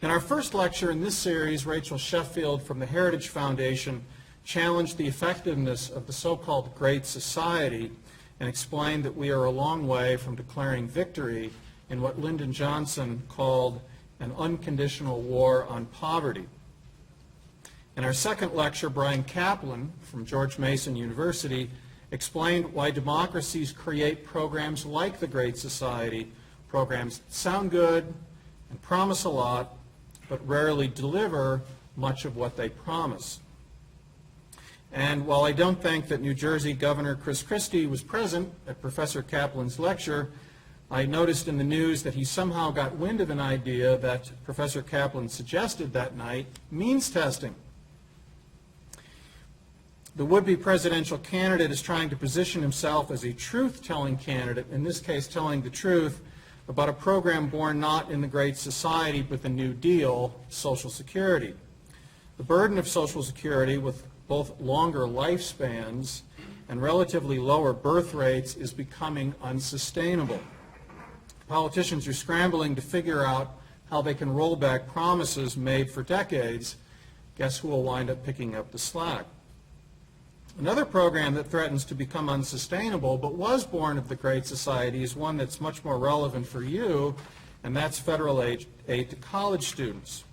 In our first lecture in this series, Rachel Sheffield from the Heritage Foundation challenged the effectiveness of the so-called Great Society and explained that we are a long way from declaring victory in what Lyndon Johnson called an unconditional war on poverty. In our second lecture, Brian Kaplan from George Mason University explained why democracies create programs like the Great Society, programs that sound good and promise a lot, but rarely deliver much of what they promise. And while I don't think that New Jersey Governor Chris Christie was present at Professor Kaplan's lecture, I noticed in the news that he somehow got wind of an idea that Professor Kaplan suggested that night, means testing. The would-be presidential candidate is trying to position himself as a truth-telling candidate, in this case telling the truth about a program born not in the Great Society but the New Deal, Social Security. The burden of Social Security, with both longer lifespans and relatively lower birth rates, is becoming unsustainable. Politicians are scrambling to figure out how they can roll back promises made for decades. Guess who will wind up picking up the slack? Another program that threatens to become unsustainable but was born of the Great Society is one that's much more relevant for you, and that's federal aid to college students.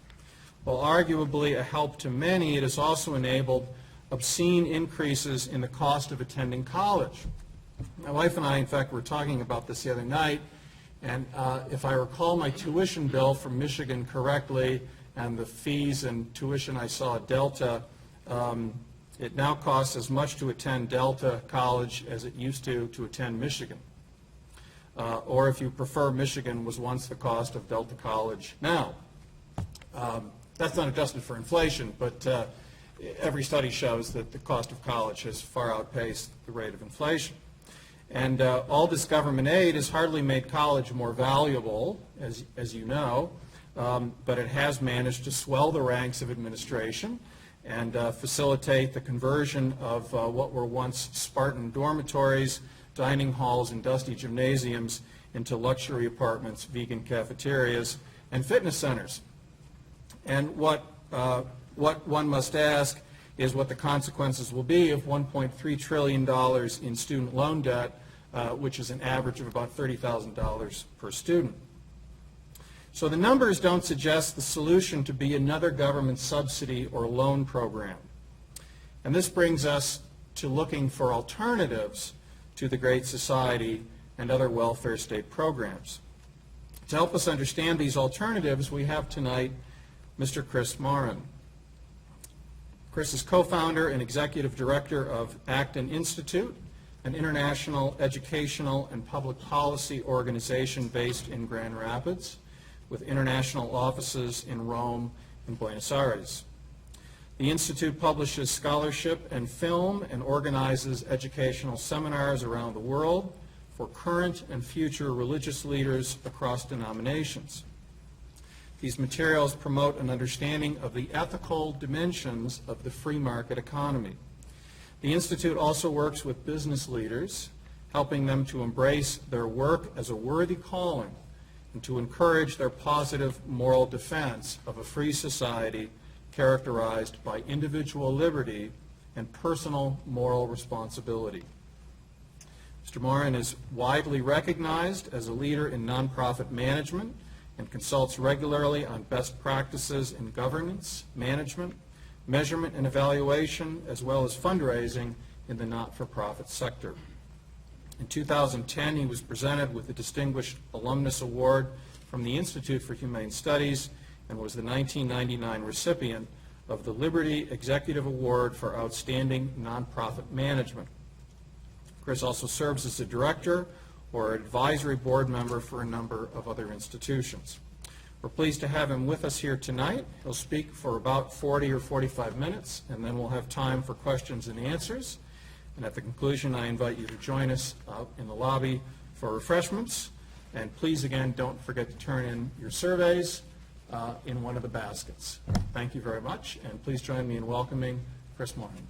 While arguably a help to many, it has also enabled obscene increases in the cost of attending college. My wife and I, in fact, were talking about this the other night, and if I recall my tuition bill from Michigan correctly and the fees and tuition I saw at Delta, it now costs as much to attend Delta College as it used to attend Michigan. Or if you prefer, Michigan was once the cost of Delta College now. That's not adjusted for inflation, but every study shows that the cost of college has far outpaced the rate of inflation. And all this government aid has hardly made college more valuable, as you know, but it has managed to swell the ranks of administration and facilitate the conversion of what were once Spartan dormitories, dining halls, and dusty gymnasiums into luxury apartments, vegan cafeterias, and fitness centers. And what one must ask is what the consequences will be of $1.3 trillion in student loan debt, which is an average of about $30,000 per student. So the numbers don't suggest the solution to be another government subsidy or loan program. And this brings us to looking for alternatives to the Great Society and other welfare state programs. To help us understand these alternatives, we have tonight Mr. Kris Mauren. Kris is co-founder and executive director of Acton Institute, an international educational and public policy organization based in Grand Rapids, with international offices in Rome and Buenos Aires. The Institute publishes scholarship and film and organizes educational seminars around the world for current and future religious leaders across denominations. These materials promote an understanding of the ethical dimensions of the free market economy. The Institute also works with business leaders, helping them to embrace their work as a worthy calling and to encourage their positive moral defense of a free society characterized by individual liberty and personal moral responsibility. Mr. Mauren is widely recognized as a leader in nonprofit management and consults regularly on best practices in governance, management, measurement and evaluation, as well as fundraising in the not-for-profit sector. In 2010, he was presented with the Distinguished Alumnus Award from the Institute for Humane Studies and was the 1999 recipient of the Liberty Executive Award for Outstanding Nonprofit Management. Kris also serves as a director or advisory board member for a number of other institutions. We're pleased to have him with us here tonight. He'll speak for about 40 or 45 minutes, and then we'll have time for questions and answers. And at the conclusion, I invite you to join us out in the lobby for refreshments. And please, again, don't forget to turn in your surveys in one of the baskets. Thank you very much, and please join me in welcoming Kris Mauren.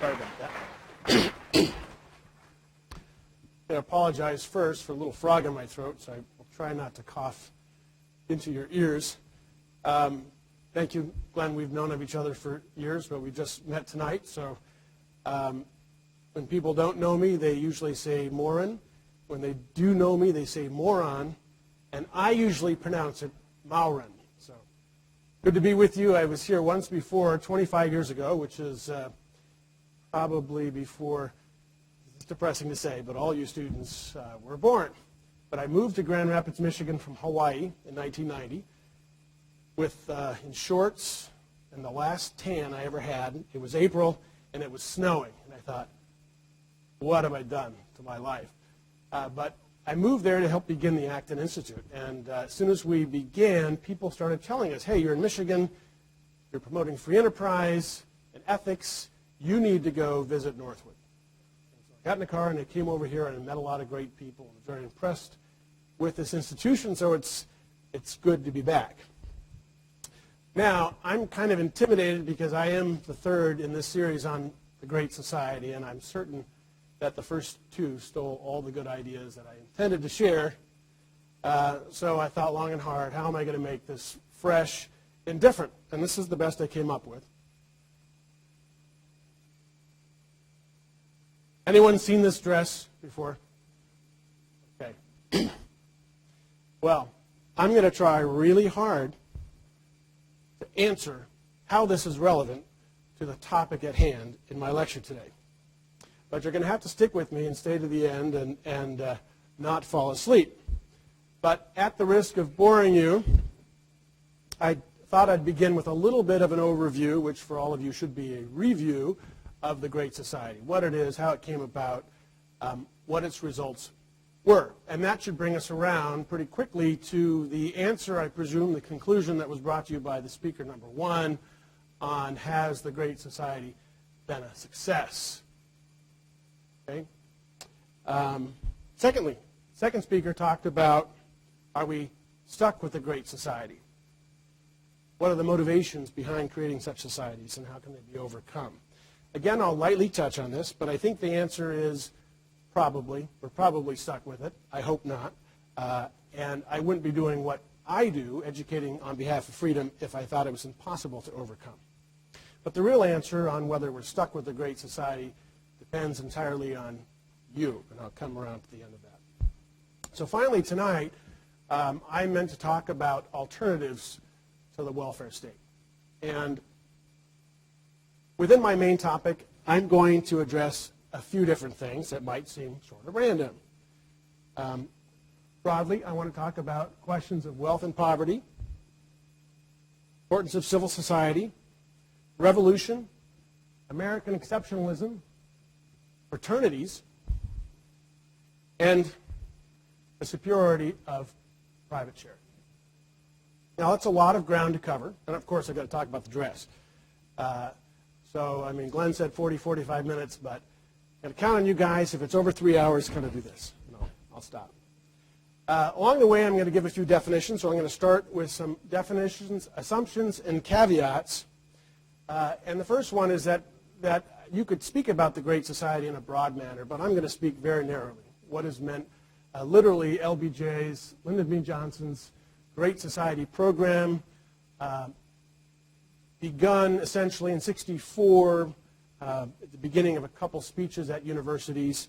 Sorry about that. I apologize first for a little frog in my throat, so I will try not to cough into your ears. Thank you, Glenn. We've known of each other for years, but we just met tonight. So when people don't know me, they usually say Mauren. When they do know me, they say moron. And I usually pronounce it Mauren. So good to be with you. I was here once before, 25 years ago, which is probably before, it's depressing to say, but all you students were born. But I moved to Grand Rapids, Michigan from Hawaii in 1990 with in shorts and the last tan I ever had. It was April and it was snowing. And I thought, what have I done to my life? But I moved there to help begin the Acton Institute. And as soon as we began, people started telling us, hey, you're in Michigan, you're promoting free enterprise and ethics, you need to go visit Northwood. And so I got in the car and I came over here and I met a lot of great people and was very impressed with this institution, so it's good to be back. Now, I'm kind of intimidated because I am the third in this series on the Great Society, and I'm certain that the first two stole all the good ideas that I intended to share. So I thought long and hard, how am I going to make this fresh and different? And this is the best I came up with. Anyone seen this dress before? Okay. Well, I'm going to try really hard to answer how this is relevant to the topic at hand in my lecture today. But you're going to have to stick with me and stay to the end and not fall asleep. But at the risk of boring you, I thought I'd begin with a little bit of an overview, which for all of you should be a review of the Great Society, what it is, how it came about, what its results were. And that should bring us around pretty quickly to the answer, I presume, the conclusion that was brought to you by the speaker number one on has the Great Society been a success? Okay. Secondly, second speaker talked about, are we stuck with the Great Society? What are the motivations behind creating such societies and how can they be overcome? Again, I'll lightly touch on this, but I think the answer is probably. We're probably stuck with it. I hope not. And I wouldn't be doing what I do, educating on behalf of freedom, if I thought it was impossible to overcome. But the real answer on whether we're stuck with the Great Society depends entirely on you, and I'll come around to the end of that. So finally tonight, I meant to talk about alternatives to the welfare state. And within my main topic, I'm going to address a few different things that might seem sort of random. Broadly, I want to talk about questions of wealth and poverty, importance of civil society, revolution, American exceptionalism, fraternities, and the superiority of private charity. Now, that's a lot of ground to cover, and of course I've got to talk about the dress. So, I mean, Glenn said 40, 45 minutes, but I'm going to count on you guys. If it's over 3 hours, kind of do this. No, I'll stop. Along the way, I'm going to give a few definitions. So I'm going to start with some definitions, assumptions, and caveats. And the first one is that you could speak about the Great Society in a broad manner, but I'm going to speak very narrowly. What is meant literally LBJ's, Lyndon B. Johnson's Great Society program, begun essentially in '64, at the beginning of a couple speeches at universities,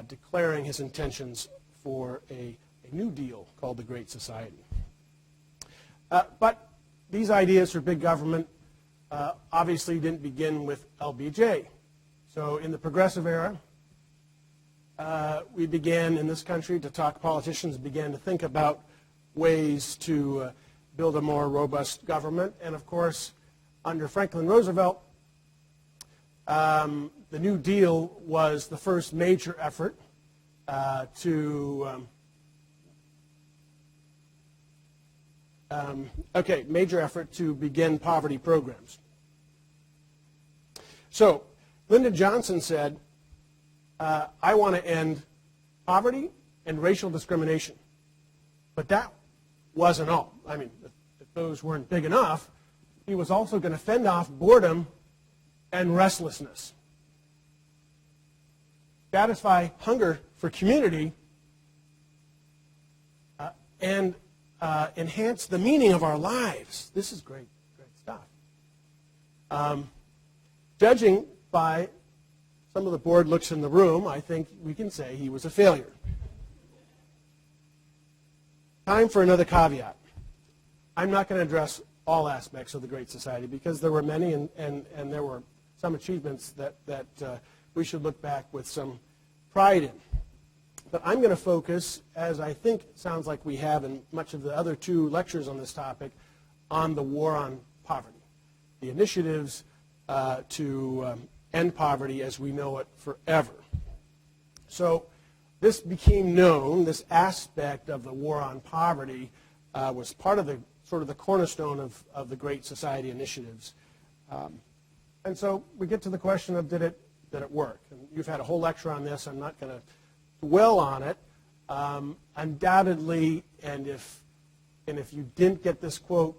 declaring his intentions for a new deal called the Great Society. But these ideas for big government obviously didn't begin with LBJ. So in the progressive era, we began in this country to talk, politicians began to think about ways to build a more robust government. And of course, under Franklin Roosevelt, the New Deal was the first major effort to begin poverty programs. So Lyndon Johnson said, I want to end poverty and racial discrimination. But that wasn't all. I mean, if those weren't big enough, he was also going to fend off boredom and restlessness. Satisfy hunger for community and enhance the meaning of our lives. This is great stuff. Judging by some of the board looks in the room, I think we can say he was a failure. Time for another caveat. I'm not going to address all aspects of the Great Society because there were many and there were some achievements that we should look back with some pride in. But I'm going to focus, as I think it sounds like we have in much of the other two lectures on this topic, on the war on poverty, the initiatives to end poverty as we know it forever. So this became known, this aspect of the war on poverty was part of the sort of the cornerstone of the Great Society initiatives. And so we get to the question of did it work? And you've had a whole lecture on this. I'm not going to dwell on it. Undoubtedly, and if you didn't get this quote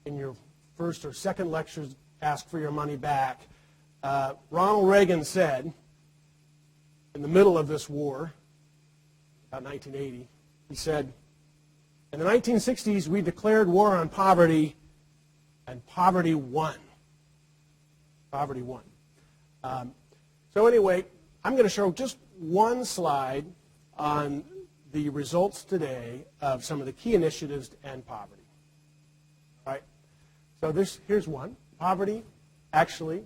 in your first or second lectures, ask for your money back. Ronald Reagan said in the middle of this war, about 1980, he said, in the 1960s, we declared war on poverty, and poverty won. Poverty won. So anyway, I'm going to show just one slide on the results today of some of the key initiatives to end poverty. All right. So here's one. Poverty, actually,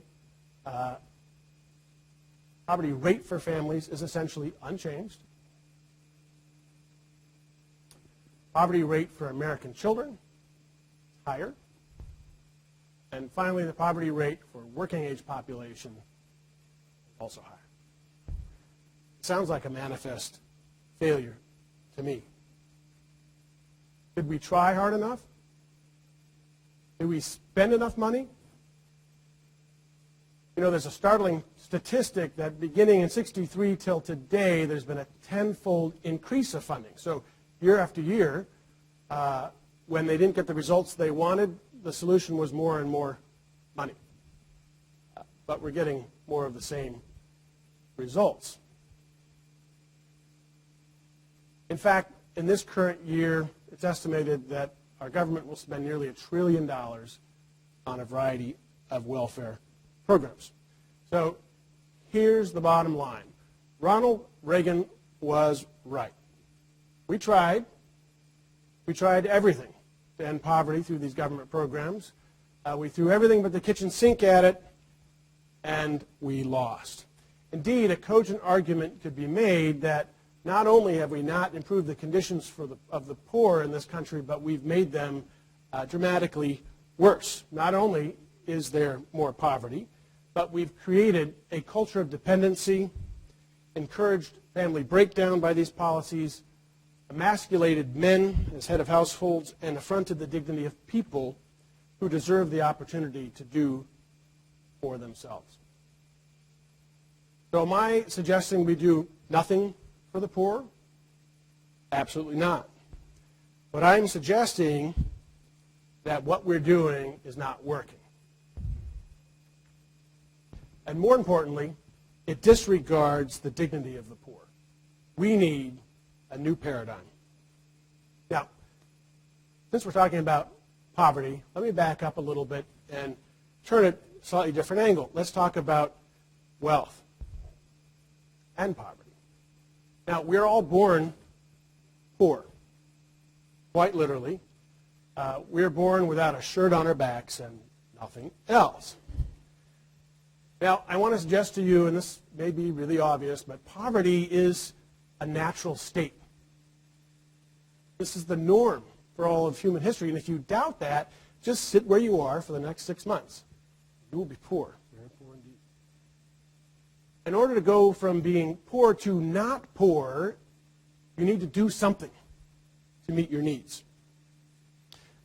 poverty rate for families is essentially unchanged. Poverty rate for American children, higher. And finally, the poverty rate for working age population, also higher. It sounds like a manifest failure to me. Did we try hard enough? Did we spend enough money? You know, there's a startling statistic that beginning in '63 till today, there's been a tenfold increase of funding. So year after year, when they didn't get the results they wanted, the solution was more and more money. But we're getting more of the same results. In fact, in this current year, it's estimated that our government will spend nearly $1 trillion on a variety of welfare programs. So here's the bottom line. Ronald Reagan was right. We tried everything to end poverty through these government programs. We threw everything but the kitchen sink at it, and we lost. Indeed, a cogent argument could be made that not only have we not improved the conditions of the poor in this country, but we've made them dramatically worse. Not only is there more poverty, but we've created a culture of dependency, encouraged family breakdown by these policies, emasculated men as head of households, and affronted the dignity of people who deserve the opportunity to do for themselves. So am I suggesting we do nothing for the poor? Absolutely not. But I'm suggesting that what we're doing is not working. And more importantly, it disregards the dignity of the poor. We need a new paradigm. Now, since we're talking about poverty, let me back up a little bit and turn it a slightly different angle. Let's talk about wealth and poverty. Now, we're all born poor, quite literally. We're born without a shirt on our backs and nothing else. Now, I want to suggest to you, and this may be really obvious, but poverty is a natural state. This is the norm for all of human history, and if you doubt that, just sit where you are for the next 6 months. You will be poor, very poor indeed. In order to go from being poor to not poor, you need to do something to meet your needs.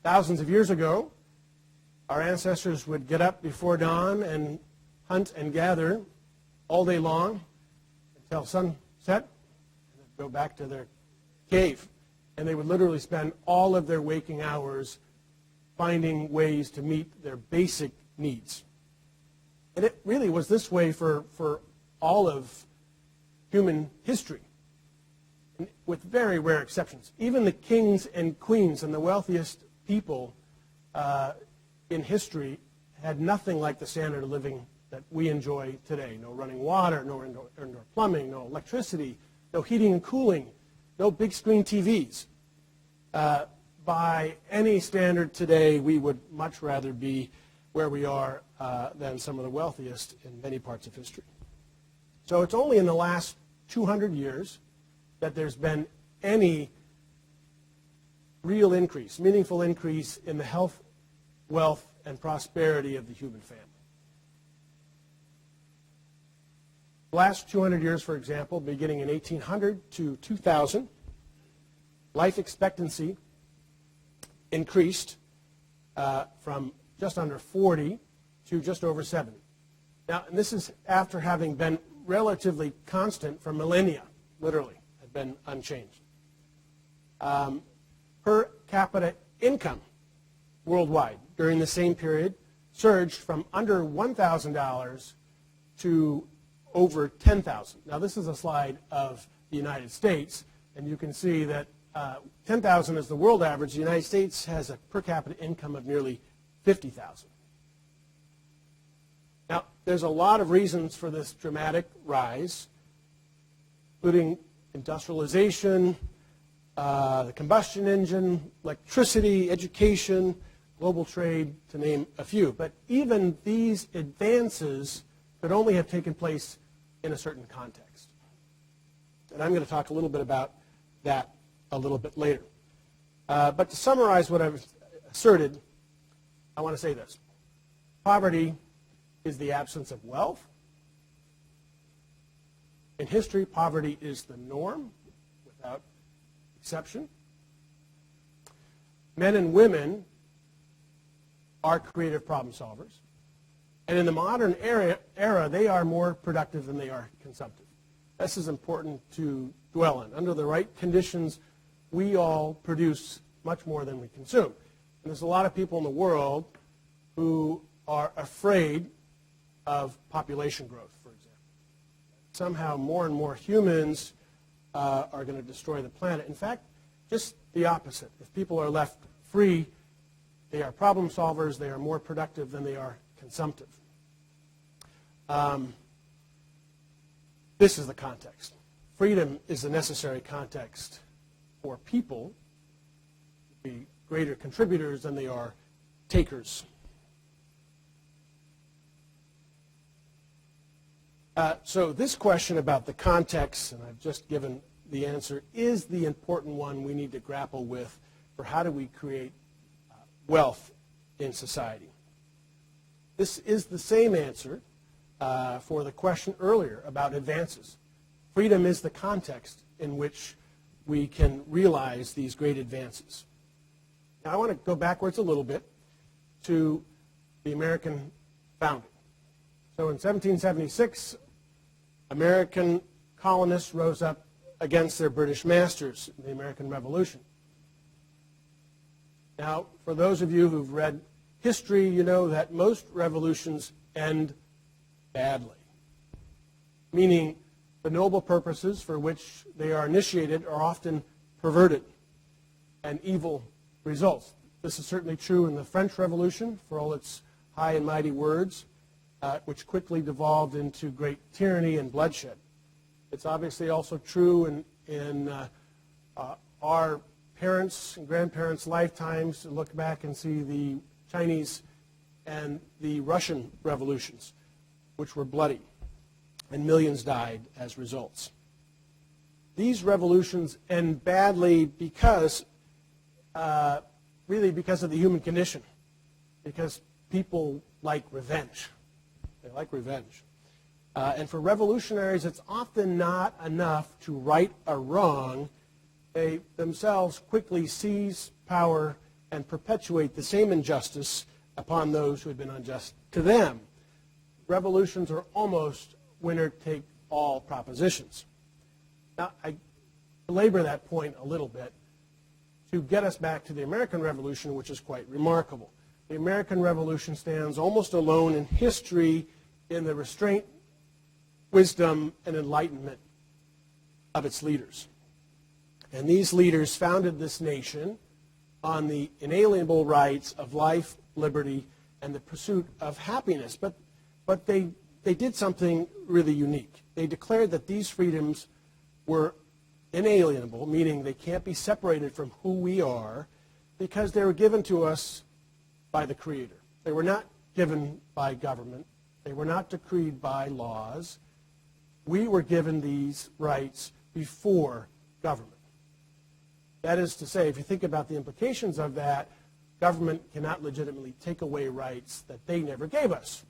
Thousands of years ago, our ancestors would get up before dawn and hunt and gather all day long until sunset, and then go back to their cave. And they would literally spend all of their waking hours finding ways to meet their basic needs. And it really was this way for all of human history. with very rare exceptions. Even the kings and queens and the wealthiest people in history had nothing like the standard of living that we enjoy today. No running water, no indoor plumbing, no electricity, no heating and cooling, no big screen TVs. By any standard today, we would much rather be where we are than some of the wealthiest in many parts of history. So it's only in the last 200 years that there's been any real increase, meaningful increase in the health, wealth, and prosperity of the human family. The last 200 years, for example, beginning in 1800 to 2000, life expectancy increased from just under 40 to just over 70. Now, and this is after having been relatively constant for millennia, literally, had been unchanged. Per capita income worldwide during the same period surged from under $1,000 to over $10,000. Now, this is a slide of the United States, and you can see that $10,000 is the world average. The United States has a per capita income of nearly $50,000. Now, there's a lot of reasons for this dramatic rise, including industrialization, the combustion engine, electricity, education, global trade, to name a few. But even these advances could only have taken place in a certain context. And I'm going to talk a little bit about that a little bit later. But to summarize what I've asserted, I want to say this. Poverty is the absence of wealth. In history, poverty is the norm, without exception. Men and women are creative problem solvers. And in the modern era, they are more productive than they are consumptive. This is important to dwell on. Under the right conditions, we all produce much more than we consume. And there's a lot of people in the world who are afraid of population growth, for example. Somehow more and more humans are going to destroy the planet. In fact, just the opposite. If people are left free, they are problem solvers, they are more productive than they are consumptive. This is the context. Freedom is the necessary context for people to be greater contributors than they are takers. So this question about the context, and I've just given the answer, is the important one we need to grapple with for how do we create wealth in society. This is the same answer for the question earlier about advances. Freedom is the context in which we can realize these great advances. Now I want to go backwards a little bit to the American founding. So in 1776, American colonists rose up against their British masters in the American Revolution. Now, for those of you who've read history, you know that most revolutions end badly, meaning the noble purposes for which they are initiated are often perverted and evil results. This is certainly true in the French Revolution, for all its high and mighty words, which quickly devolved into great tyranny and bloodshed. It's obviously also true in our parents' and grandparents' lifetimes to look back and see the Chinese and the Russian revolutions, which were bloody, and millions died as results. These revolutions end badly because, really because of the human condition, because people like revenge. They like revenge. And for revolutionaries, it's often not enough to right a wrong. They themselves quickly seize power and perpetuate the same injustice upon those who had been unjust to them. Revolutions are almost winner-take-all propositions. Now, I belabor that point a little bit to get us back to the American Revolution, which is quite remarkable. The American Revolution stands almost alone in history in the restraint, wisdom, and enlightenment of its leaders. And these leaders founded this nation on the inalienable rights of life, liberty, and the pursuit of happiness. But they did something really unique. They declared that these freedoms were inalienable, meaning they can't be separated from who we are, because they were given to us by the Creator. They were not given by government. They were not decreed by laws. We were given these rights before government. That is to say, if you think about the implications of that, government cannot legitimately take away rights that they never gave us.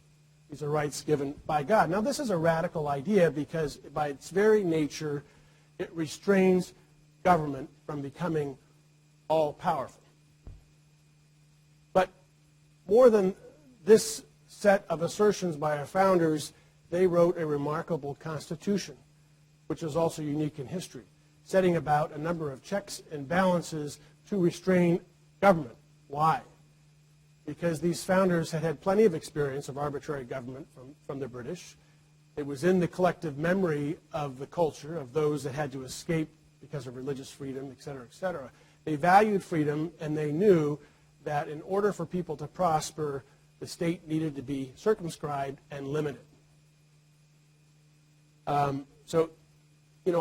These are rights given by God. Now, this is a radical idea because by its very nature, it restrains government from becoming all-powerful. But more than this set of assertions by our founders, they wrote a remarkable constitution, which is also unique in history, setting about a number of checks and balances to restrain government. Why? Because these founders had had plenty of experience of arbitrary government from the British. It was in the collective memory of the culture, of those that had to escape because of religious freedom, et cetera, et cetera. They valued freedom, and they knew that in order for people to prosper, the state needed to be circumscribed and limited.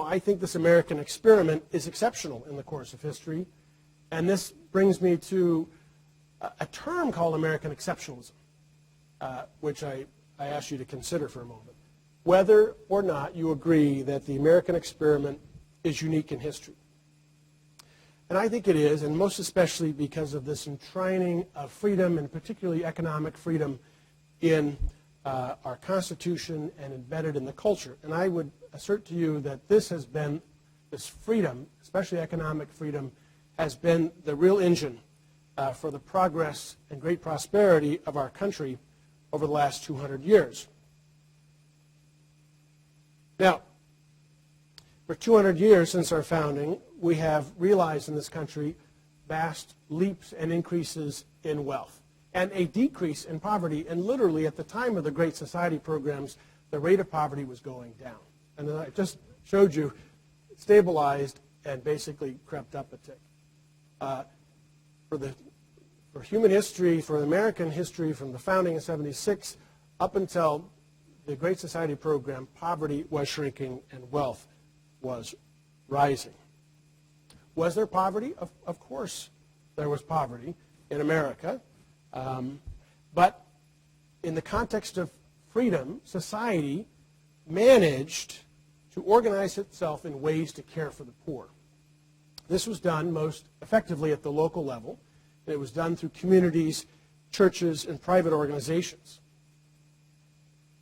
I think this American experiment is exceptional in the course of history, and this brings me to a term called American exceptionalism, which I ask you to consider for a moment. Whether or not you agree that the American experiment is unique in history. And I think it is, and most especially because of this enshrining of freedom, and particularly economic freedom, in our Constitution and embedded in the culture. And I would assert to you that this freedom, especially economic freedom, has been the real engine for the progress and great prosperity of our country over the last 200 years. Now, for 200 years since our founding, we have realized in this country vast leaps and increases in wealth and a decrease in poverty. And literally at the time of the Great Society programs, the rate of poverty was going down. And I just showed you it stabilized and basically crept up a tick. For human history, for American history, from the founding in 76 up until the Great Society program, poverty was shrinking and wealth was rising. Was there poverty? Of course there was poverty in America. But in the context of freedom, society managed to organize itself in ways to care for the poor. This was done most effectively at the local level. And it was done through communities, churches, and private organizations.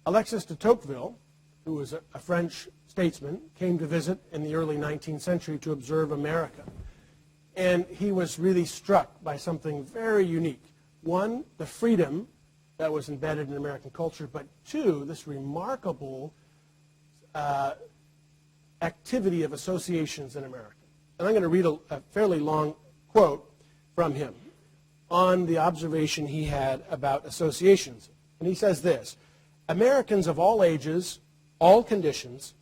Alexis de Tocqueville, who was a French statesman, came to visit in the early 19th century to observe America. And he was really struck by something very unique. One, the freedom that was embedded in American culture, but two, this remarkable activity of associations in America. And I'm going to read a fairly long quote from him on the observation he had about associations. And he says this: Americans of all ages, all conditions,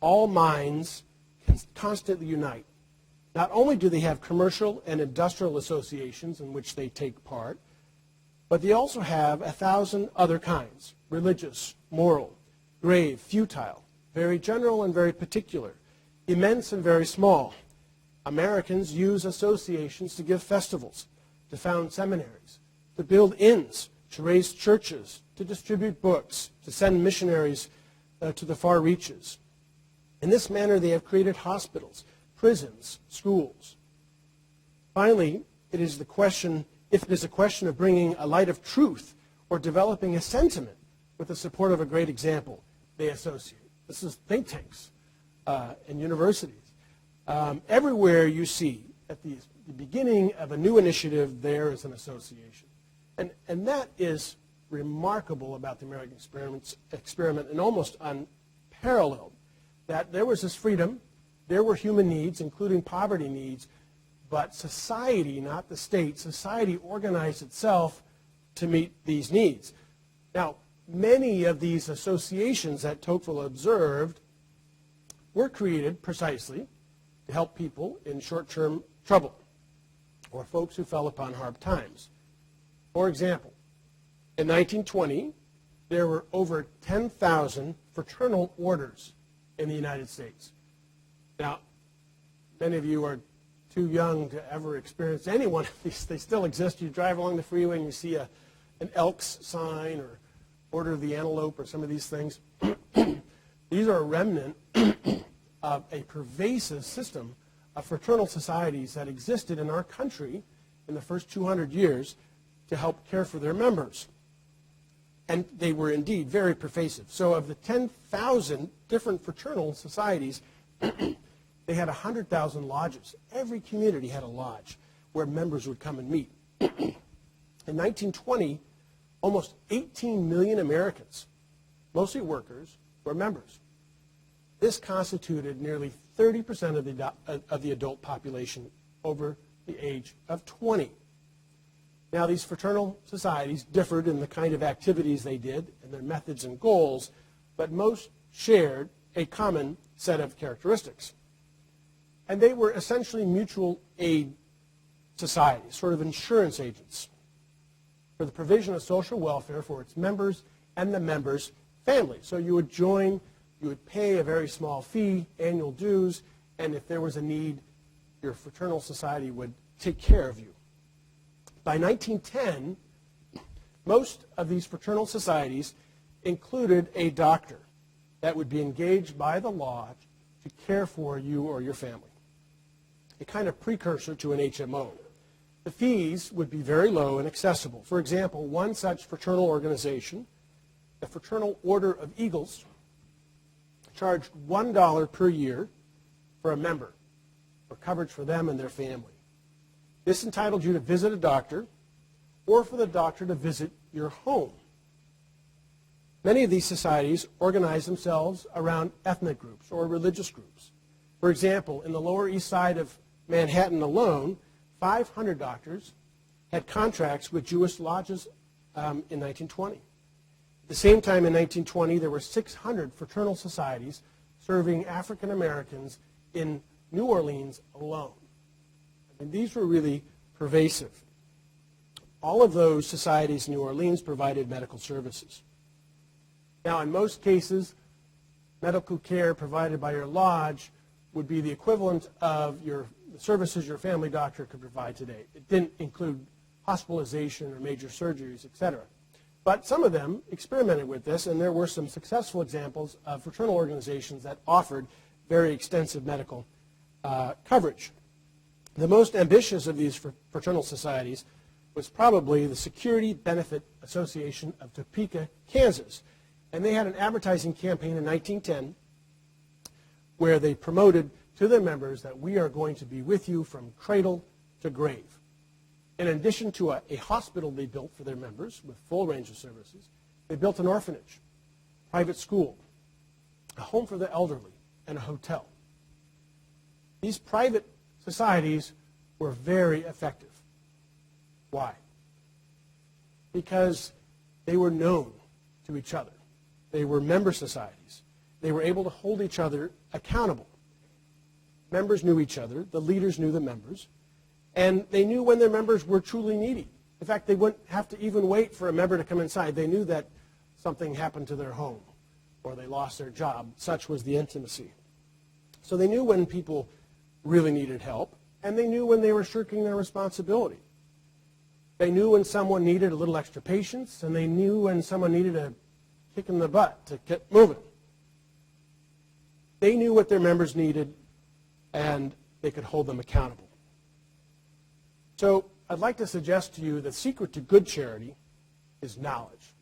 all minds constantly unite. Not only do they have commercial and industrial associations in which they take part, but they also have 1,000 other kinds: religious, moral, grave, futile, very general and very particular, immense and very small. Americans use associations to give festivals, to found seminaries, to build inns, to raise churches, to distribute books, to send missionaries to the far reaches. In this manner, they have created hospitals, prisons, schools. Finally, if it is a question of bringing a light of truth or developing a sentiment with the support of a great example, they associate. This is think tanks and universities. Everywhere you see at the beginning of a new initiative, there is an association. And that is remarkable about the American experiment and almost unparalleled, that there was this freedom, there were human needs, including poverty needs, but society, not the state, society organized itself to meet these needs. Now, many of these associations that Tocqueville observed were created precisely to help people in short-term trouble or folks who fell upon hard times. For example, in 1920, there were over 10,000 fraternal orders in the United States. Now, many of you are too young to ever experience any one of these. They still exist. You drive along the freeway and you see an Elks sign or Order of the Antelope or some of these things. These are a remnant of a pervasive system of fraternal societies that existed in our country in the first 200 years to help care for their members. And they were indeed very pervasive. So of the 10,000 different fraternal societies, they had 100,000 lodges. Every community had a lodge where members would come and meet. In 1920, almost 18 million Americans, mostly workers, were members. This constituted nearly 30% of the adult population over the age of 20. Now, these fraternal societies differed in the kind of activities they did and their methods and goals, but most shared a common set of characteristics. And they were essentially mutual aid societies, sort of insurance agents, for the provision of social welfare for its members and the members' families. So you would join, you would pay a very small fee, annual dues, and if there was a need, your fraternal society would take care of you. By 1910, most of these fraternal societies included a doctor that would be engaged by the lodge to care for you or your family, a kind of precursor to an HMO. The fees would be very low and accessible. For example, one such fraternal organization, the Fraternal Order of Eagles, charged $1 per year for a member for coverage for them and their family. This entitled you to visit a doctor or for the doctor to visit your home. Many of these societies organize themselves around ethnic groups or religious groups. For example, in the Lower East Side of Manhattan alone, 500 doctors had contracts with Jewish lodges in 1920. At the same time, in 1920, there were 600 fraternal societies serving African Americans in New Orleans alone. And these were really pervasive. All of those societies in New Orleans provided medical services. Now, in most cases, medical care provided by your lodge would be the equivalent of the services your family doctor could provide today. It didn't include hospitalization or major surgeries, etc. But some of them experimented with this, and there were some successful examples of fraternal organizations that offered very extensive medical coverage. The most ambitious of these fraternal societies was probably the Security Benefit Association of Topeka, Kansas. And they had an advertising campaign in 1910 where they promoted to their members that we are going to be with you from cradle to grave. In addition to a hospital they built for their members with full range of services, they built an orphanage, private school, a home for the elderly, and a hotel. These private societies were very effective. Why? Because they were known to each other. They were member societies. They were able to hold each other accountable. Members knew each other. The leaders knew the members. And they knew when their members were truly needy. In fact, they wouldn't have to even wait for a member to come inside. They knew that something happened to their home or they lost their job. Such was the intimacy. So they knew when people really needed help, and they knew when they were shirking their responsibility. They knew when someone needed a little extra patience, and they knew when someone needed a kick in the butt to get moving. They knew what their members needed, and they could hold them accountable. So I'd like to suggest to you that the secret to good charity is knowledge.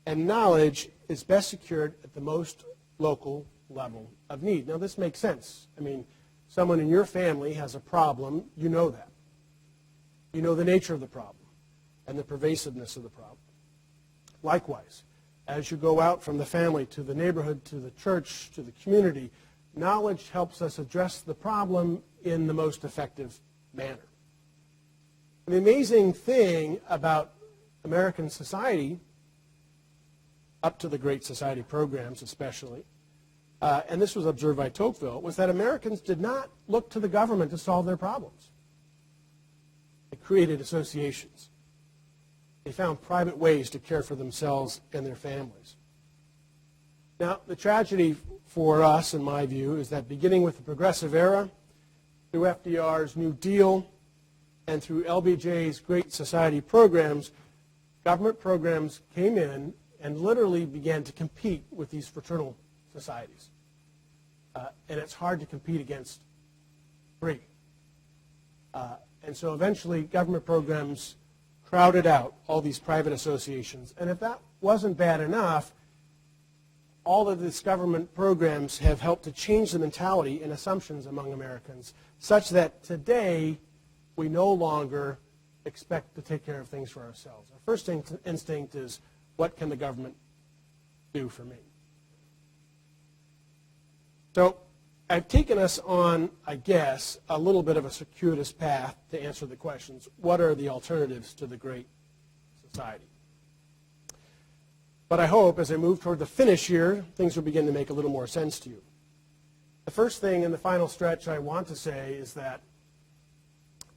And knowledge is best secured at the most local level of need. Now, this makes sense. I mean, someone in your family has a problem, you know that. You know the nature of the problem and the pervasiveness of the problem. Likewise, as you go out from the family to the neighborhood, to the church, to the community, knowledge helps us address the problem in the most effective manner. The amazing thing about American society, up to the Great Society programs especially, and this was observed by Tocqueville, was that Americans did not look to the government to solve their problems. They created associations. They found private ways to care for themselves and their families. Now, the tragedy for us, in my view, is that beginning with the Progressive Era, through FDR's New Deal, and through LBJ's Great Society programs, government programs came in and literally began to compete with these fraternal societies. And it's hard to compete against free. And so eventually government programs crowded out all these private associations. And if that wasn't bad enough, all of these government programs have helped to change the mentality and assumptions among Americans such that today we no longer expect to take care of things for ourselves. Our first instinct is, what can the government do for me? So I've taken us on, I guess, a little bit of a circuitous path to answer the questions. What are the alternatives to the Great Society? But I hope, as I move toward the finish here, things will begin to make a little more sense to you. The first thing in the final stretch I want to say is that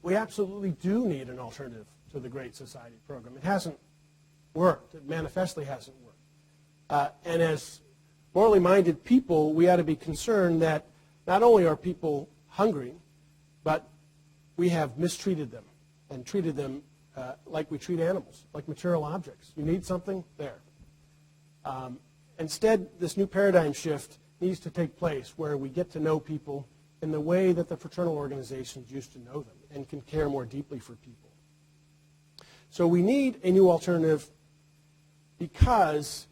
we absolutely do need an alternative to the Great Society program. It hasn't worked. It manifestly hasn't worked. And as morally minded people, we ought to be concerned that not only are people hungry, but we have mistreated them and treated them like we treat animals, like material objects. You need something? There. Instead, this new paradigm shift needs to take place where we get to know people in the way that the fraternal organizations used to know them and can care more deeply for people. So we need a new alternative because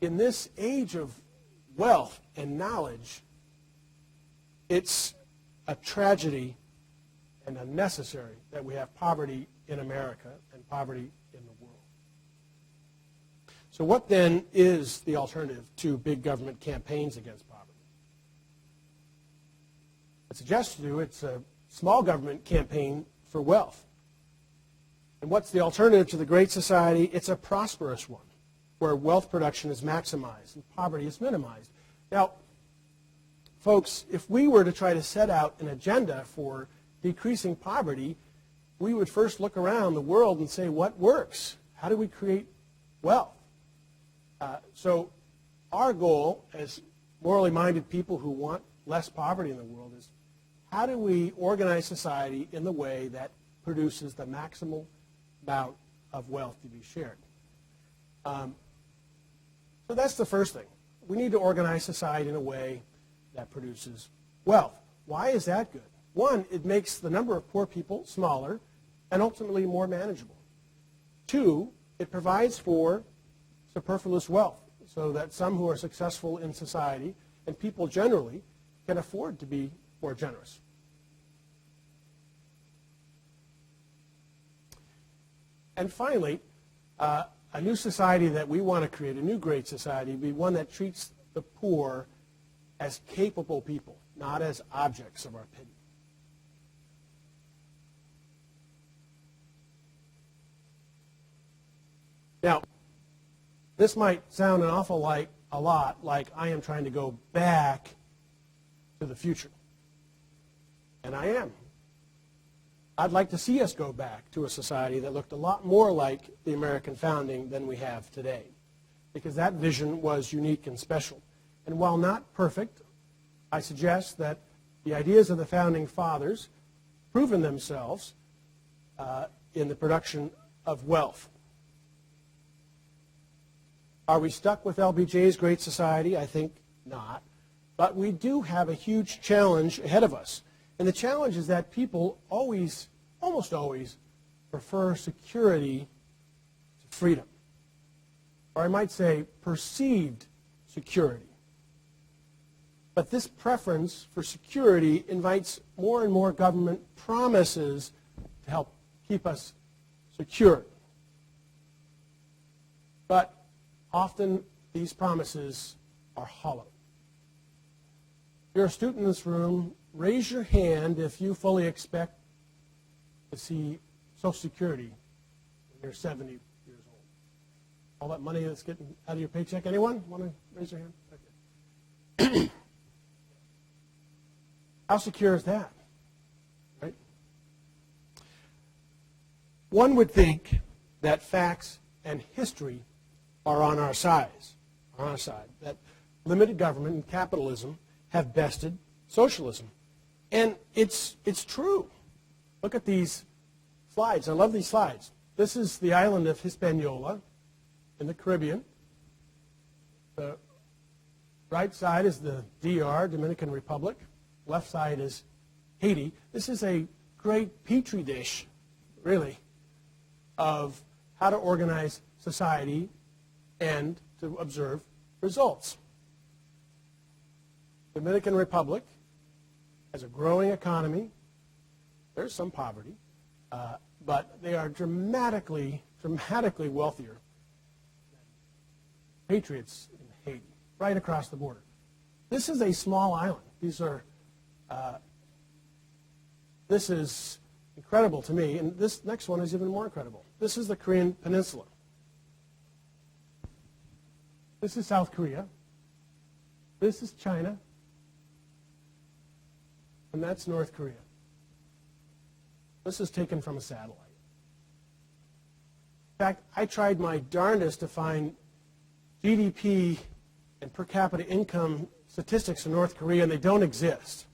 in this age of wealth and knowledge, it's a tragedy and unnecessary that we have poverty in America and poverty in the world. So what then is the alternative to big government campaigns against poverty? I suggest to you it's a small government campaign for wealth. And what's the alternative to the Great Society? It's a prosperous one, where wealth production is maximized and poverty is minimized. Now, folks, if we were to try to set out an agenda for decreasing poverty, we would first look around the world and say, what works? How do we create wealth? So our goal as morally minded people who want less poverty in the world is, how do we organize society in the way that produces the maximal amount of wealth to be shared? So that's the first thing. We need to organize society in a way that produces wealth. Why is that good? One, it makes the number of poor people smaller and ultimately more manageable. Two, it provides for superfluous wealth so that some who are successful in society and people generally can afford to be more generous. And finally, a new society that we want to create, a new great society, be one that treats the poor as capable people, not as objects of our pity. Now, this might sound an awful lot like I am trying to go back to the future. And I am. I'd like to see us go back to a society that looked a lot more like the American founding than we have today, because that vision was unique and special. And while not perfect, I suggest that the ideas of the founding fathers proven themselves in the production of wealth. Are we stuck with LBJ's Great Society? I think not. But we do have a huge challenge ahead of us. And the challenge is that people always, almost always, prefer security to freedom. Or I might say perceived security. But this preference for security invites more and more government promises to help keep us secure. But often these promises are hollow. If you're a student in this room, raise your hand if you fully expect to see Social Security when you're 70 years old. All that money that's getting out of your paycheck. Anyone want to raise your hand? Okay. How secure is that? Right? One would think that facts and history are on our side, that limited government and capitalism have bested socialism. And it's true. Look at these slides. I love these slides. This is the island of Hispaniola in the Caribbean. The right side is the DR, Dominican Republic. Left side is Haiti. This is a great petri dish, really, of how to organize society and to observe results. Dominican Republic has a growing economy. There's some poverty, but they are dramatically wealthier than patriots in Haiti, right across the border. This is a small island. This is incredible to me, and this next one is even more incredible. This is the Korean Peninsula. This is South Korea. This is China. And that's North Korea. This is taken from a satellite. In fact, I tried my darndest to find GDP and per capita income statistics in North Korea, and they don't exist.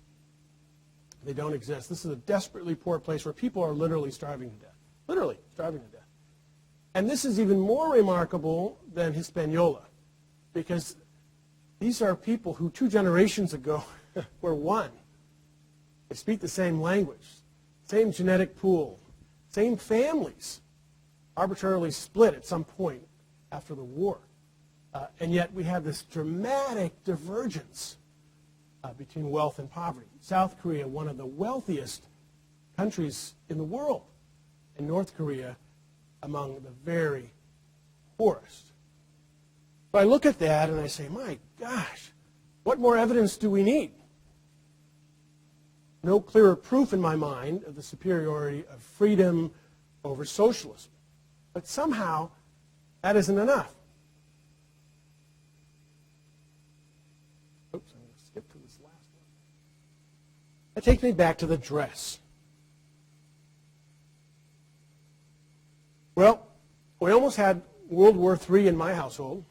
They don't exist. This is a desperately poor place where people are literally starving to death. Literally starving to death. And this is even more remarkable than Hispaniola, because these are people who 2 generations ago were one. They speak the same language, same genetic pool, same families, arbitrarily split at some point after the war. And yet we have this dramatic divergence between wealth and poverty. South Korea, one of the wealthiest countries in the world, and North Korea among the very poorest. So I look at that and I say, my gosh, what more evidence do we need? No clearer proof in my mind of the superiority of freedom over socialism. But somehow, that isn't enough. Oops, I'm going to skip to this last one. That takes me back to the dress. Well, we almost had World War III in my household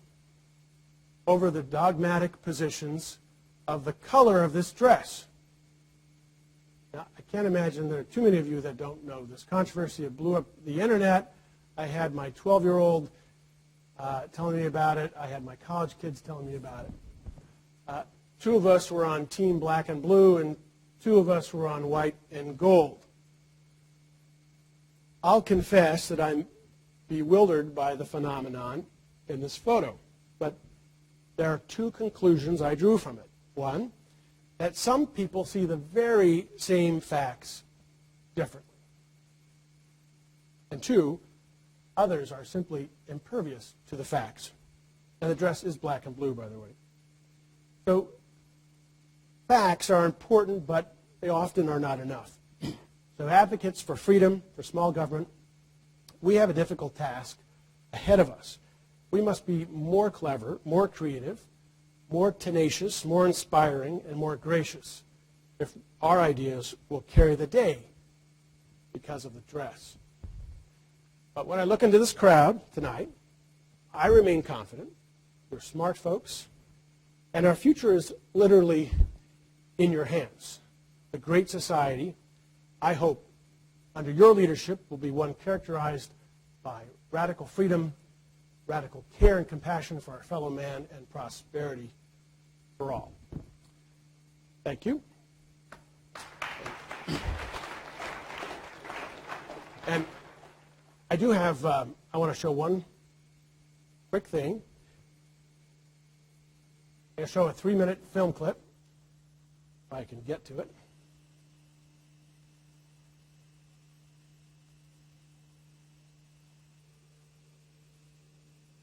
over the dogmatic positions of the color of this dress. Now, I can't imagine there are too many of you that don't know this controversy. It blew up the internet. I had my 12-year-old telling me about it. I had my college kids telling me about it. 2 of us were on team black and blue, and 2 of us were on white and gold. I'll confess that I'm bewildered by the phenomenon in this photo, but there are 2 conclusions I drew from it. One, that some people see the very same facts differently. And 2, others are simply impervious to the facts. And the dress is black and blue, by the way. So facts are important, but they often are not enough. So advocates for freedom, for small government, we have a difficult task ahead of us. We must be more clever, more creative, more tenacious, more inspiring, and more gracious if our ideas will carry the day because of the dress. But when I look into this crowd tonight, I remain confident. We're smart folks, and our future is literally in your hands. The great society, I hope, under your leadership, will be one characterized by radical freedom, radical care and compassion for our fellow man, and prosperity for all. Thank you. And I do have, I want to show one quick thing. I'm going to show a 3-minute film clip, if I can get to it.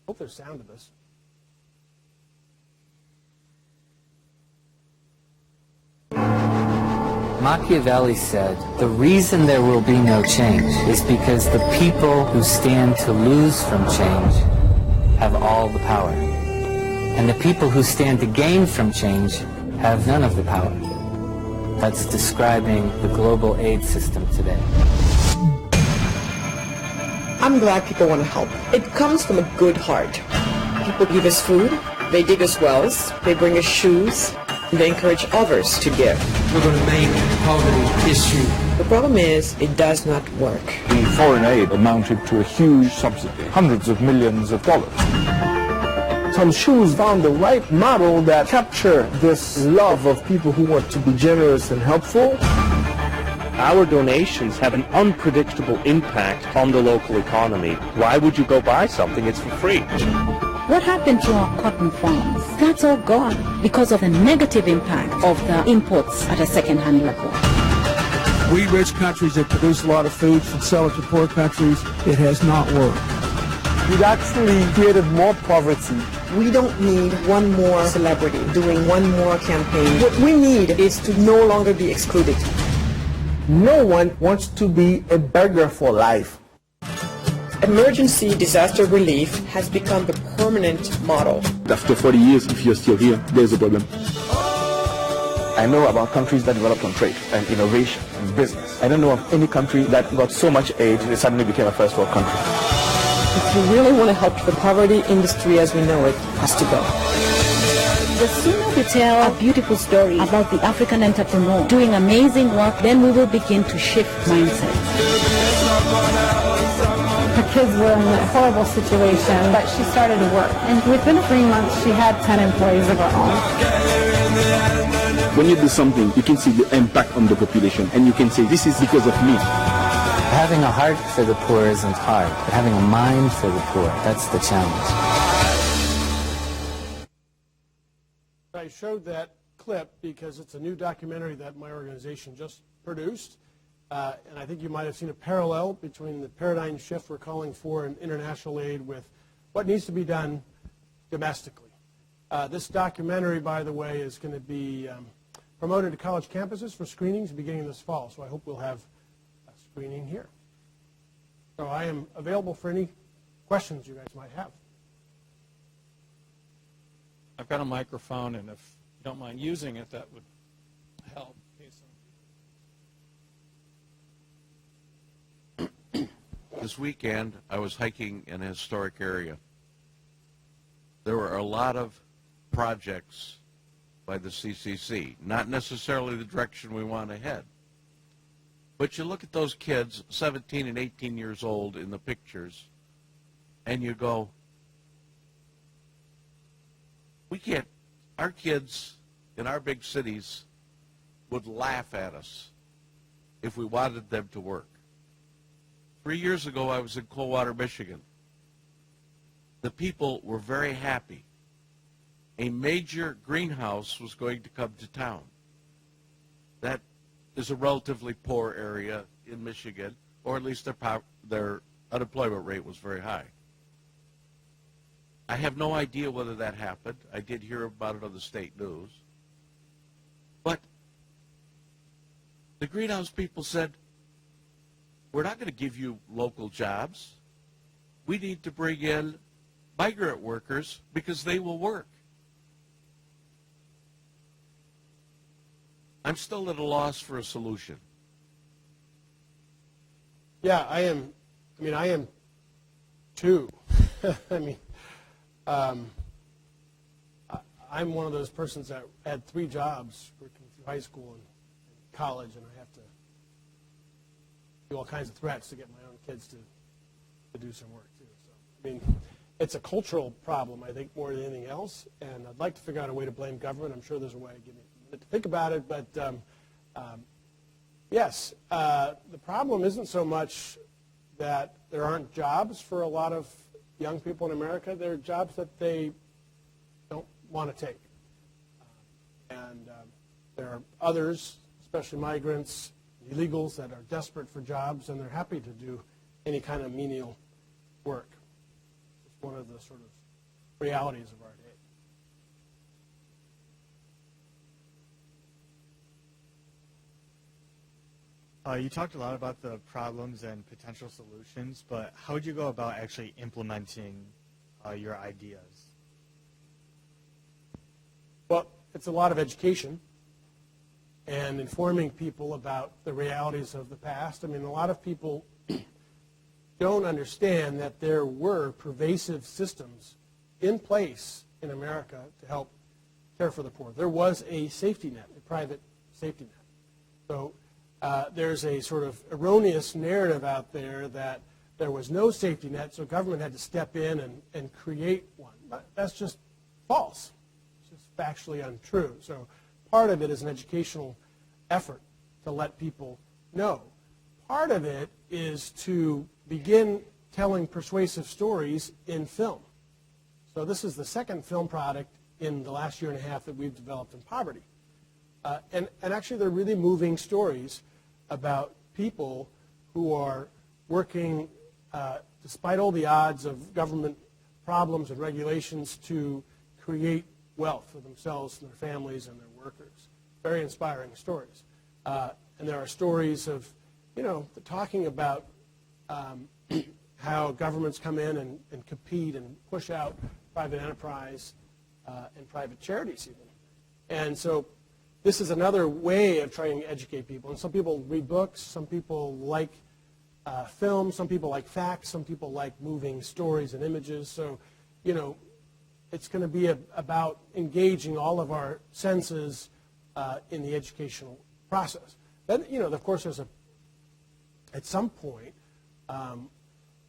Hope there's sound to this. Machiavelli said, the reason there will be no change is because the people who stand to lose from change have all the power. And the people who stand to gain from change have none of the power. that's describing the global aid system today. I'm glad people want to help. It comes from a good heart. People give us food, they dig us wells, they bring us shoes, and they encourage others to give. We're going to make poverty history. The problem is, it does not work. The foreign aid amounted to a huge subsidy, hundreds of millions of dollars. Tom Shoes found the right model that captured this love of people who want to be generous and helpful. Our donations have an unpredictable impact on the local economy. Why would you go buy something? It's for free. What happened to our cotton farms? That's all gone because of the negative impact of the imports at a second-hand level. We rich countries that produce a lot of food should sell it to poor countries. It has not worked. We've actually created more poverty. We don't need one more celebrity doing one more campaign. What we need is to no longer be excluded. No one wants to be a beggar for life. Emergency disaster relief has become the permanent model. After 40 years, if you're still here, there's a problem. I know about countries that developed on trade and innovation and business. I don't know of any country that got so much aid it suddenly became a first world country. If you really want to help, the poverty industry as we know it has to go. The sooner we tell a beautiful story about the African entrepreneur doing amazing work, then we will begin to shift mindsets. Her kids were in a horrible situation, but she started to work. And within 3 months, she had 10 employees of her own. When you do something, you can see the impact on the population, and you can say, this is because of me. Having a heart for the poor isn't hard, but having a mind for the poor, that's the challenge. I showed that clip because it's a new documentary that my organization just produced. And I think you might have seen a parallel between the paradigm shift we're calling for in international aid with what needs to be done domestically. This documentary, by the way, is going to be promoted to college campuses for screenings beginning this fall. So I hope we'll have a screening here. So I am available for any questions you guys might have. I've got a microphone, and if you don't mind using it, that would help. This weekend, I was hiking in a historic area. There were a lot of projects by the CCC, not necessarily the direction we want to head. But you look at those kids, 17 and 18 years old in the pictures, and you go, we can't, our kids in our big cities would laugh at us if we wanted them to work. 3 years ago, I was in Coldwater, Michigan. The people were very happy. A major greenhouse was going to come to town. That is a relatively poor area in Michigan, or at least their unemployment rate was very high. I have no idea whether that happened. I did hear about it on the state news. But the greenhouse people said, we're not going to give you local jobs. We need to bring in migrant workers because they will work. I'm still at a loss for a solution. Yeah, I am too. I'm one of those persons that had 3 jobs working through high school and college, and I have to do all kinds of threats to get my own kids to do some work too. So, it's a cultural problem, I think, more than anything else, and I'd like to figure out a way to blame government. I'm sure there's a way. Give me a minute to think about it, but yes, the problem isn't so much that there aren't jobs for a lot of young people in America. There are jobs that they don't want to take, and there are others, especially migrants, illegals, that are desperate for jobs, and they're happy to do any kind of menial work. It's one of the sort of realities of our day. You talked a lot about the problems and potential solutions, but how would you go about actually implementing your ideas? Well, it's a lot of education. and informing people about the realities of the past. I mean, a lot of people don't understand that there were pervasive systems in place in America to help care for the poor. There was a safety net, a private safety net. So there's a sort of erroneous narrative out there that there was no safety net, so government had to step in and create one. That's just false. It's just factually untrue. So part of it is an educational effort to let people know. Part of it is to begin telling persuasive stories in film. So this is the second film product in the last year and a half that we've developed in poverty. And actually they're really moving stories about people who are working despite all the odds of government problems and regulations to create wealth for themselves and their families and their workers. Very inspiring stories. And there are stories of, talking about how governments come in and compete and push out private enterprise and private charities even. And so this is another way of trying to educate people. And some people read books, some people like film, some people like facts, some people like moving stories and images. So, it's going to be about engaging all of our senses in the educational process. Then, of course, at some point,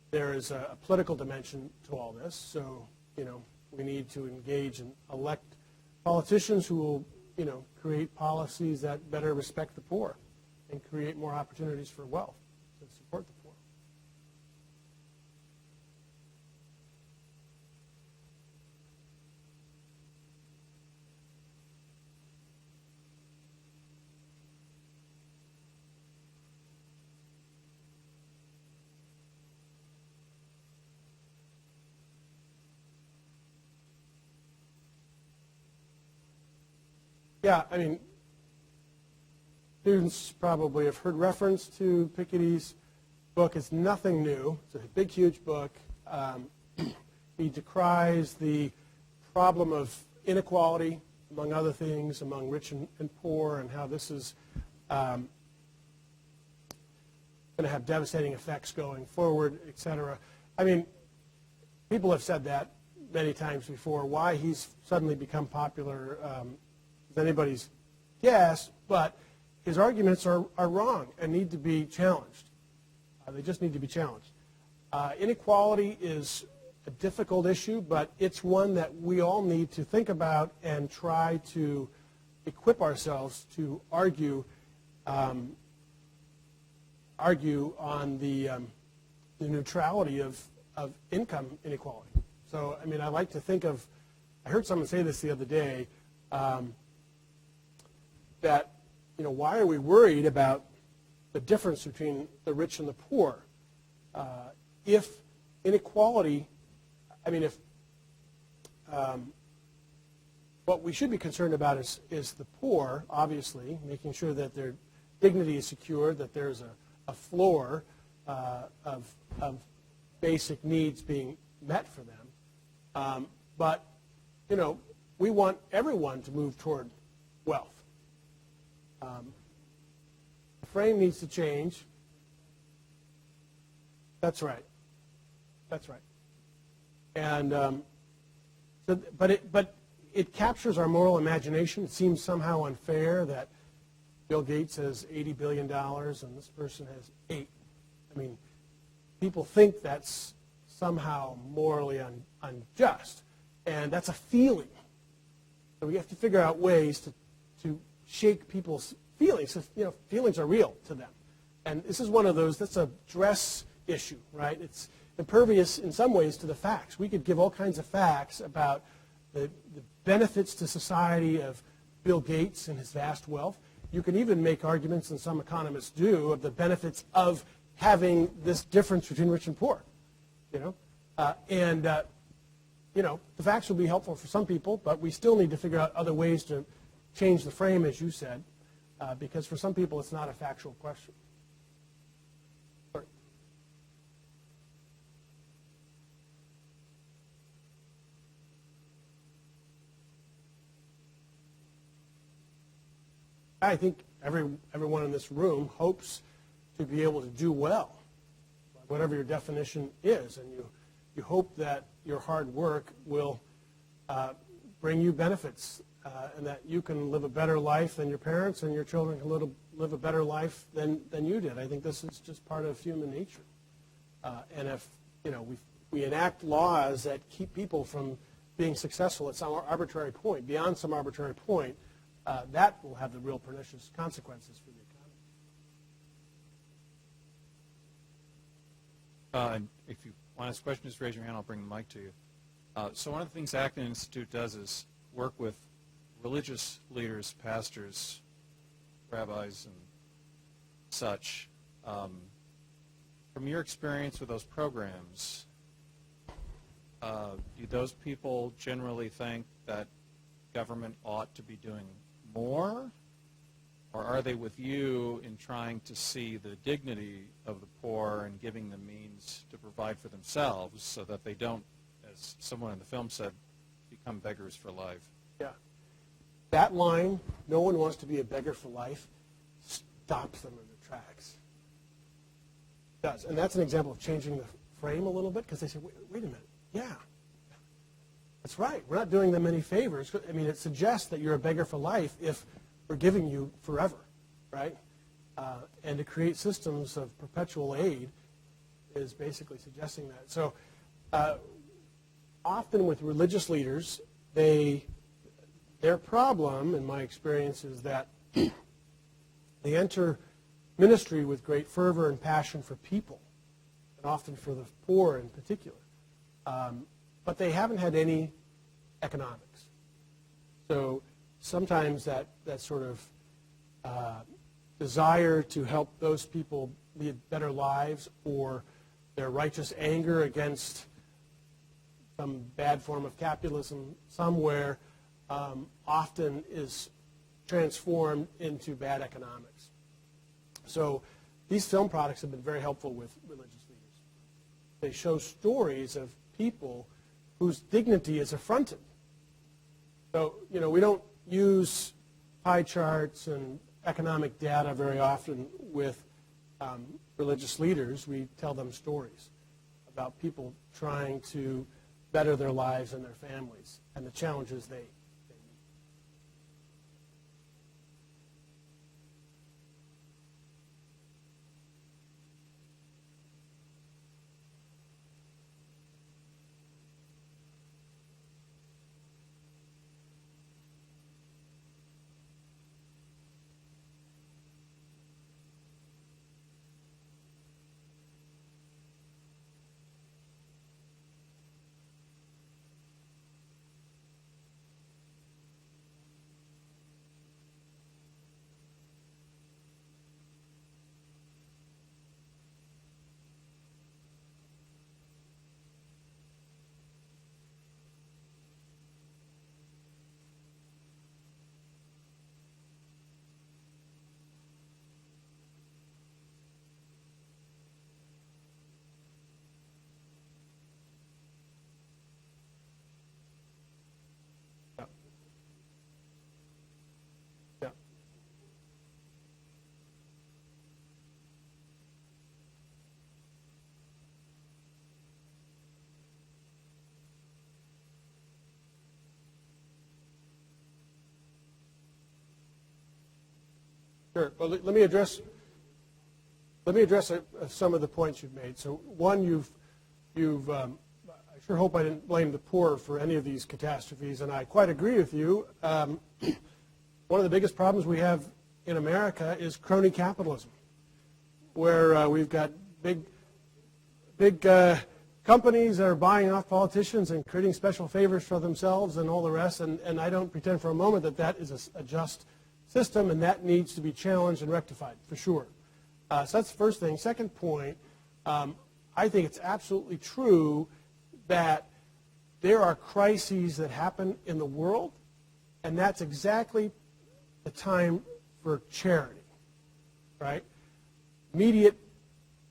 there is a political dimension to all this. So, we need to engage and elect politicians who will, create policies that better respect the poor and create more opportunities for wealth to support the poor. Yeah, I mean, students probably have heard reference to Piketty's book. It's nothing new. It's a big, huge book. He decries the problem of inequality, among other things, among rich and poor, and how this is going to have devastating effects going forward, et cetera. I mean, people have said that many times before. Why he's suddenly become popular is anybody's guess, but his arguments are wrong and need to be challenged. They just need to be challenged. Inequality is a difficult issue, but it's one that we all need to think about and try to equip ourselves to argue on the neutrality of income inequality. So, I mean, I like to think of, I heard someone say this the other day, that, why are we worried about the difference between the rich and the poor? If inequality, what we should be concerned about is the poor, obviously, making sure that their dignity is secured, that there's a floor of basic needs being met for them. But, we want everyone to move toward wealth. The frame needs to change. That's right. That's right. And but it captures our moral imagination. It seems somehow unfair that Bill Gates has $80 billion and this person has $8 billion. I mean, people think that's somehow morally unjust, and that's a feeling. So we have to figure out ways to shake people's feelings. So, feelings are real to them. And this is one of those, that's a dress issue, right? It's impervious in some ways to the facts. We could give all kinds of facts about the benefits to society of Bill Gates and his vast wealth. You can even make arguments, and some economists do, of the benefits of having this difference between rich and poor. The facts will be helpful for some people, but we still need to figure out other ways to change the frame, as you said, because for some people it's not a factual question. Sorry. I think everyone in this room hopes to be able to do well, whatever your definition is, and you hope that your hard work will bring you benefits, and that you can live a better life than your parents, and your children can live a better life than you did. I think this is just part of human nature. And if we enact laws that keep people from being successful at some arbitrary point, beyond some arbitrary point, that will have the real pernicious consequences for the economy. And if you want to ask a question, just raise your hand. I'll bring the mic to you. So one of the things the Acton Institute does is work with religious leaders, pastors, rabbis, and such. From your experience with those programs, do those people generally think that government ought to be doing more? Or are they with you in trying to see the dignity of the poor and giving them means to provide for themselves so that they don't, as someone in the film said, become beggars for life? Yeah. That line, no one wants to be a beggar for life, stops them in their tracks. It does. And that's an example of changing the frame a little bit, because they say, wait a minute, yeah, that's right. We're not doing them any favors. I mean, it suggests that you're a beggar for life if we're giving you forever, right? And to create systems of perpetual aid is basically suggesting that. So often with religious leaders, their problem, in my experience, is that they enter ministry with great fervor and passion for people, and often for the poor in particular. But they haven't had any economics. So sometimes that sort of desire to help those people lead better lives, or their righteous anger against some bad form of capitalism somewhere, often is transformed into bad economics. So these film products have been very helpful with religious leaders. They show stories of people whose dignity is affronted. So, we don't use pie charts and economic data very often with religious leaders. We tell them stories about people trying to better their lives and their families and the challenges they meet. Sure. Well, let me address some of the points you've made. So, one, I sure hope I didn't blame the poor for any of these catastrophes, and I quite agree with you. One of the biggest problems we have in America is crony capitalism, where we've got big companies that are buying off politicians and creating special favors for themselves and all the rest, and I don't pretend for a moment that that is a just system, and that needs to be challenged and rectified, for sure. So that's the first thing. Second point, I think it's absolutely true that there are crises that happen in the world, and that's exactly the time for charity, right? Immediate,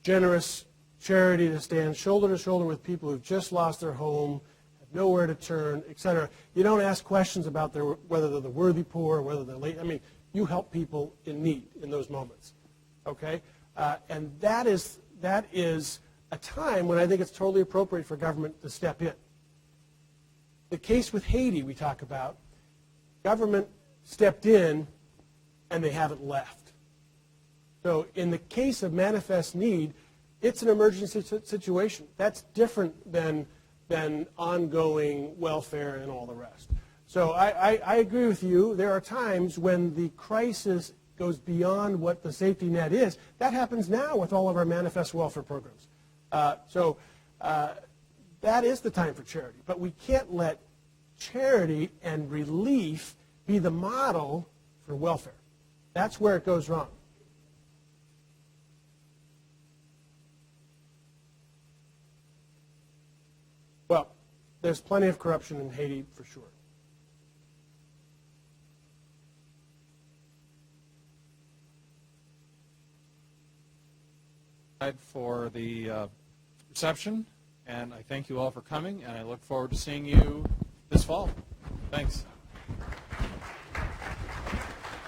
generous charity to stand shoulder to shoulder with people who've just lost their home, have nowhere to turn, etc. You don't ask questions about whether they're the worthy poor, whether they're late. I mean, you help people in need in those moments, okay? And that is a time when I think it's totally appropriate for government to step in. The case with Haiti we talk about, government stepped in and they haven't left. So in the case of manifest need, it's an emergency situation. That's different than ongoing welfare and all the rest. So I agree with you. There are times when the crisis goes beyond what the safety net is. That happens now with all of our manifest welfare programs. That is the time for charity. But we can't let charity and relief be the model for welfare. That's where it goes wrong. Well, there's plenty of corruption in Haiti for sure. For the reception, and I thank you all for coming, and I look forward to seeing you this fall. Thanks.